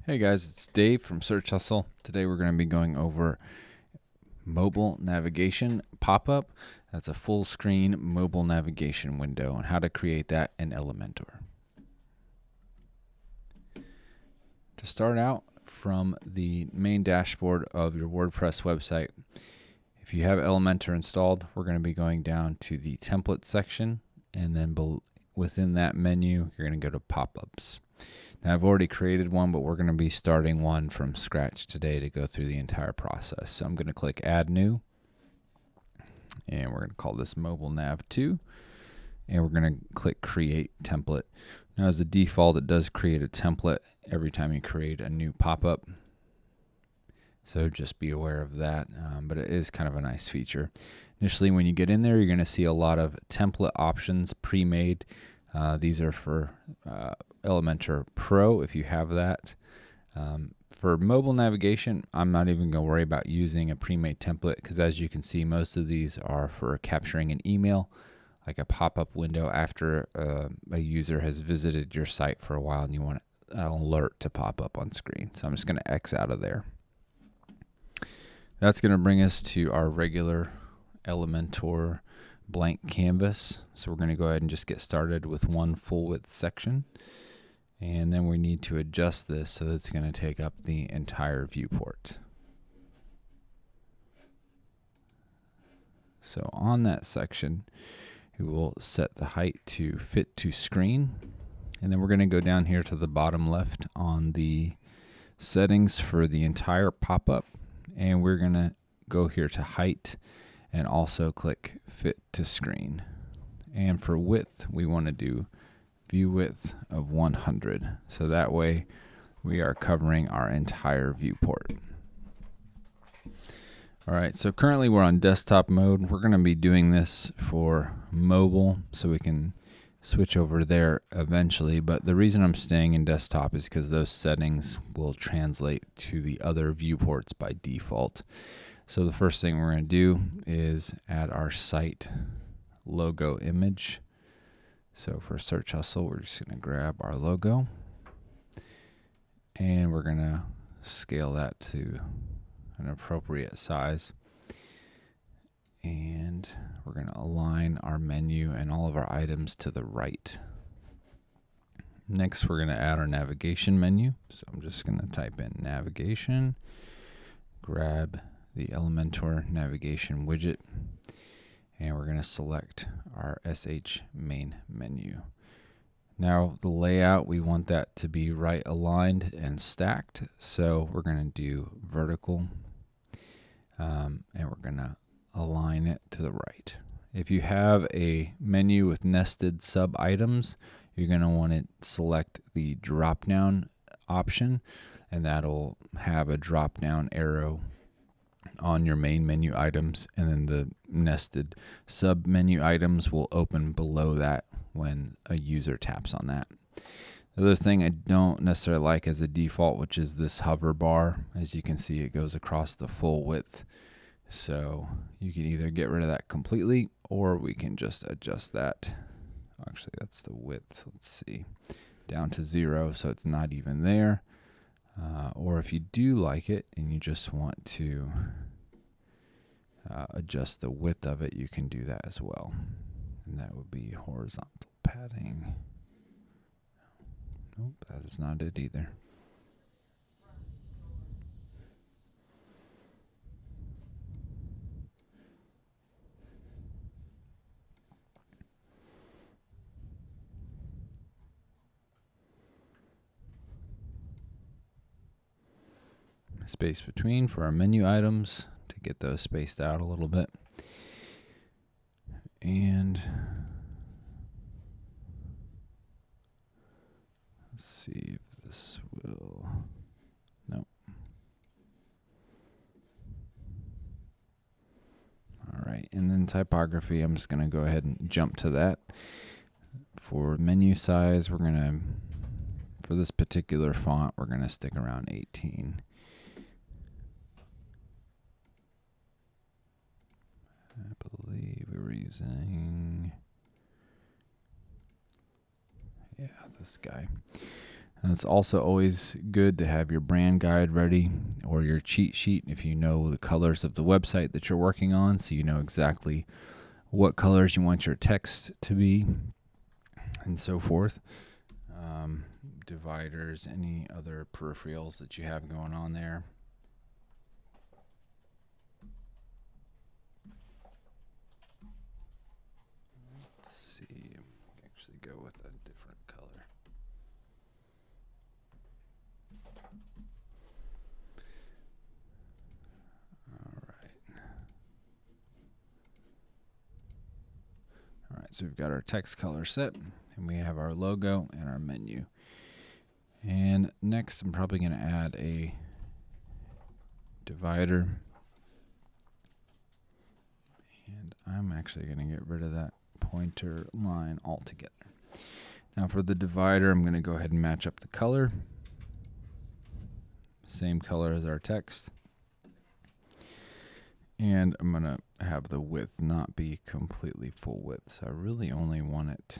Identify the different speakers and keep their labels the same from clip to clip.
Speaker 1: Hey guys, it's Dave from Search Hustle. Today we're going to be going over mobile navigation pop-up. That's a full screen mobile navigation window and how to create that in Elementor. To start out from the main dashboard of your WordPress website, if you have Elementor installed, we're going to be going down to the template section, and then within that menu, you're going to go to pop-ups. Now, I've already created one, but we're going to be starting one from scratch today to go through the entire process. So I'm going to click Add New, and we're going to call this Mobile Nav 2, and we're going to click Create Template. Now, as a default, it does create a template every time you create a new pop-up, so just be aware of that, but it is kind of a nice feature. Initially, when you get in there, you're going to see a lot of template options pre-made. These are for Elementor Pro, if you have that. For mobile navigation, I'm not even going to worry about using a pre-made template because, as you can see, most of these are for capturing an email, like a pop-up window after a user has visited your site for a while and you want an alert to pop up on screen. So I'm just going to X out of there. That's going to bring us to our regular Elementor blank canvas. So we're going to go ahead and just get started with one full width section. And then we need to adjust this so that it's going to take up the entire viewport. So on that section, we will set the height to fit to screen. And then we're going to go down here to the bottom left on the settings for the entire pop-up. And we're going to go here to height and also click fit to screen. And for width, we want to do view width of 100. So that way we are covering our entire viewport. All right, so currently we're on desktop mode. We're going to be doing this for mobile so we can switch over there eventually. But the reason I'm staying in desktop is because those settings will translate to the other viewports by default. So the first thing we're going to do is add our site logo image. So for Search Hustle, we're just going to grab our logo and we're going to scale that to an appropriate size. And we're going to align our menu and all of our items to the right. Next, we're going to add our navigation menu. So I'm just going to type in navigation, grab the Elementor navigation widget, and we're going to select our SH main menu. Now the layout, we want that to be right aligned and stacked. So we're going to do vertical, and we're going to align it to the right. If you have a menu with nested sub items, you're going to want to select the drop down option, and that'll have a drop down arrow on your main menu items, and then the nested sub menu items will open below that when a user taps on that. The other thing I don't necessarily like as a default, which is this hover bar. As you can see, it goes across the full width. So you can either get rid of that completely, or we can just adjust that. Actually, that's the width. Let's see, down to 0, so it's not even there. Or if you do like it and you just want to adjust the width of it, you can do that as well. And that would be horizontal padding. Nope, that is not it either. Space between for our menu items to get those spaced out a little bit. And let's see if this will, nope. All right, and then typography, I'm just gonna go ahead and jump to that. For menu size, we're gonna, for this particular font, we're gonna stick around 18. I believe we were using, yeah, this guy. And it's also always good to have your brand guide ready or your cheat sheet if you know the colors of the website that you're working on, so you know exactly what colors you want your text to be and so forth. Dividers, any other peripherals that you have going on there. Let's see, actually go with a different color. All right, so we've got our text color set, and we have our logo and our menu. And next, I'm probably going to add a divider. And I'm actually going to get rid of that pointer line altogether. Now for the divider, I'm going to go ahead and match up the color. Same color as our text. And I'm going to have the width not be completely full width. So I really only want it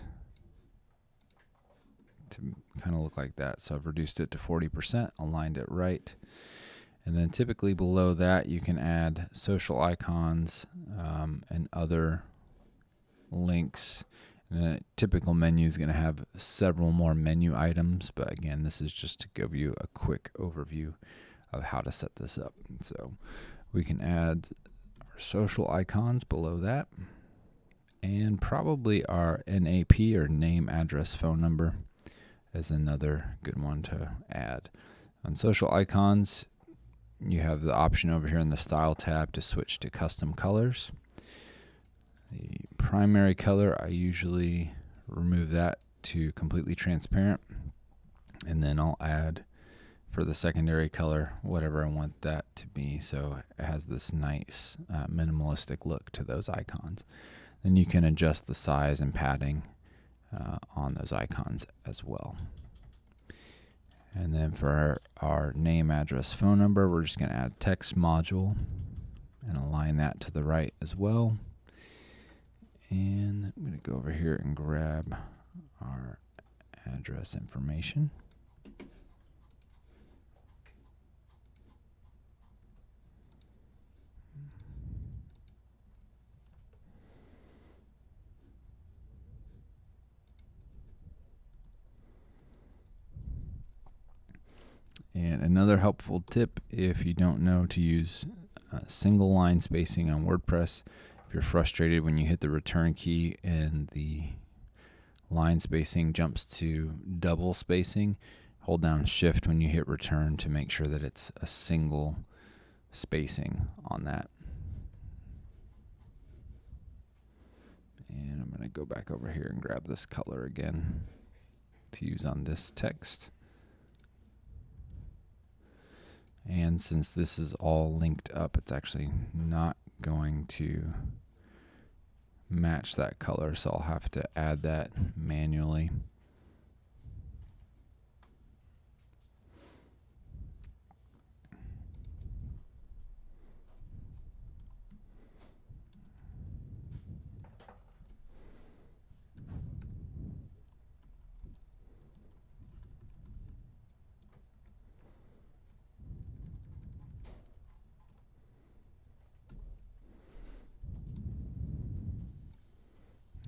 Speaker 1: to kind of look like that. So I've reduced it to 40%, aligned it right. And then typically below that, you can add social icons and other links. And a typical menu is going to have several more menu items. But again, this is just to give you a quick overview of how to set this up. So we can add our social icons below that. And probably our NAP, or name, address, phone number, is another good one to add. On social icons, you have the option over here in the Style tab to switch to custom colors. The primary color, I usually remove that to completely transparent. And then I'll add, for the secondary color, whatever I want that to be. So it has this nice minimalistic look to those icons. Then you can adjust the size and padding on those icons as well. And then for our name, address, phone number, we're just going to add a text module and align that to the right as well. And I'm going to go over here and grab our address information. And another helpful tip, if you don't know to use single line spacing on WordPress, if you're frustrated when you hit the return key and the line spacing jumps to double spacing, hold down Shift when you hit return to make sure that it's a single spacing on that. And I'm going to go back over here and grab this color again to use on this text. And since this is all linked up, it's actually not going to match that color, so I'll have to add that manually.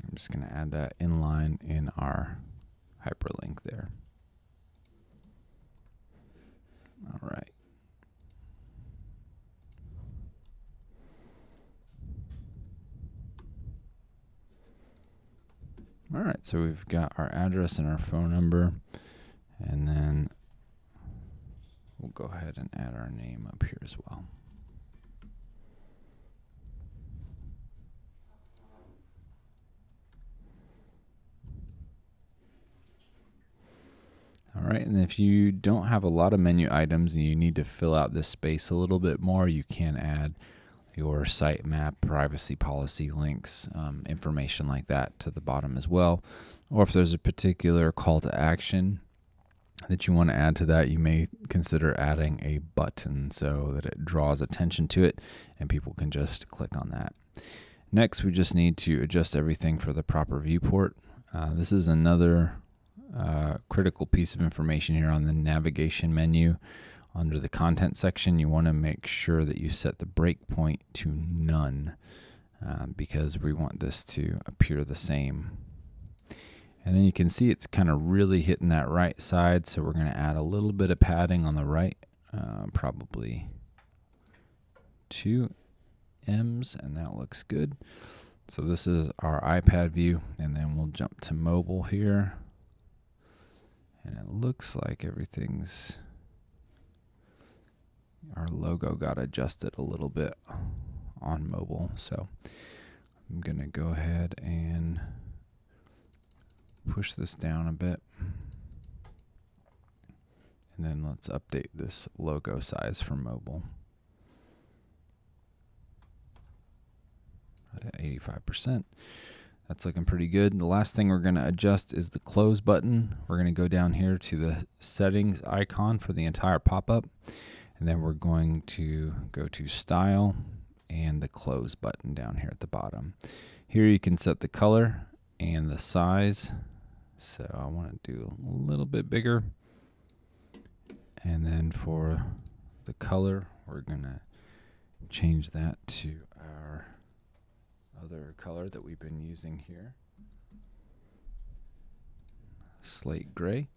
Speaker 1: I'm just going to add that inline in our hyperlink there. All right. All right, so we've got our address and our phone number, and then we'll go ahead and add our name up here as well. All right, and if you don't have a lot of menu items and you need to fill out this space a little bit more, you can add your sitemap, privacy policy links, information like that to the bottom as well. Or if there's a particular call to action that you want to add to that, you may consider adding a button so that it draws attention to it and people can just click on that. Next, we just need to adjust everything for the proper viewport. This is another critical piece of information here on the navigation menu. Under the content section, you want to make sure that you set the breakpoint to none because we want this to appear the same. And then you can see it's kind of really hitting that right side, so we're going to add a little bit of padding on the right, probably 2 M's, and that looks good. So this is our iPad view, and then we'll jump to mobile here. And it looks like our logo got adjusted a little bit on mobile. So I'm going to go ahead and push this down a bit. And then let's update this logo size for mobile. 85%. That's looking pretty good. The last thing we're going to adjust is the close button. We're going to go down here to the settings icon for the entire pop-up. And then we're going to go to style and the close button down here at the bottom. Here you can set the color and the size. So I want to do a little bit bigger. And then for the color, we're going to change that to our other color that we've been using here, slate gray,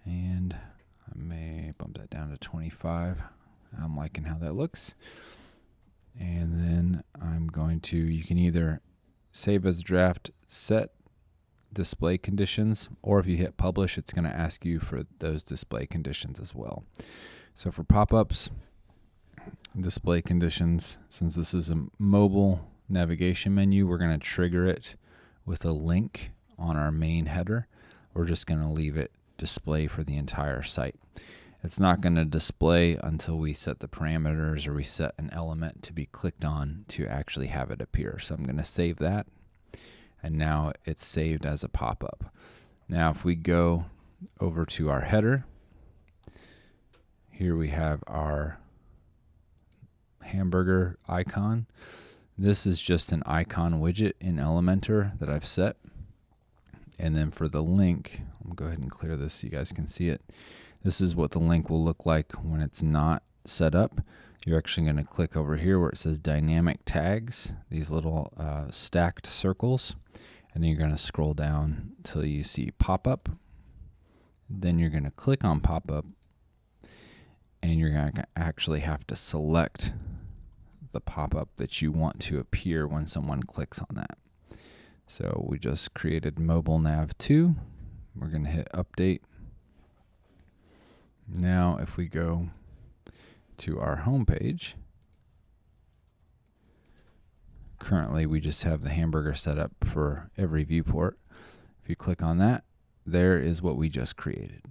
Speaker 1: and I may bump that down to 25. I'm liking how that looks. And then I'm going to, you can either save as a draft, set display conditions, or if you hit publish, it's going to ask you for those display conditions as well. So for pop-ups, display conditions, since this is a mobile navigation menu, we're going to trigger it with a link on our main header. We're just going to leave it display for the entire site. It's not going to display until we set the parameters or we set an element to be clicked on to actually have it appear. So I'm going to save that, and now it's saved as a pop-up. Now if we go over to our header, here we have our hamburger icon. This is just an icon widget in Elementor that I've set. And then for the link, I'll go ahead and clear this so you guys can see it. This is what the link will look like when it's not set up. You're actually going to click over here where it says dynamic tags, these little stacked circles. And then you're going to scroll down until you see pop-up. Then you're going to click on pop-up, and you're going to actually have to select the pop-up that you want to appear when someone clicks on that. So we just created mobile nav 2. We're going to hit update. Now if we go to our home page, currently we just have the hamburger set up for every viewport. If you click on that, there is what we just created.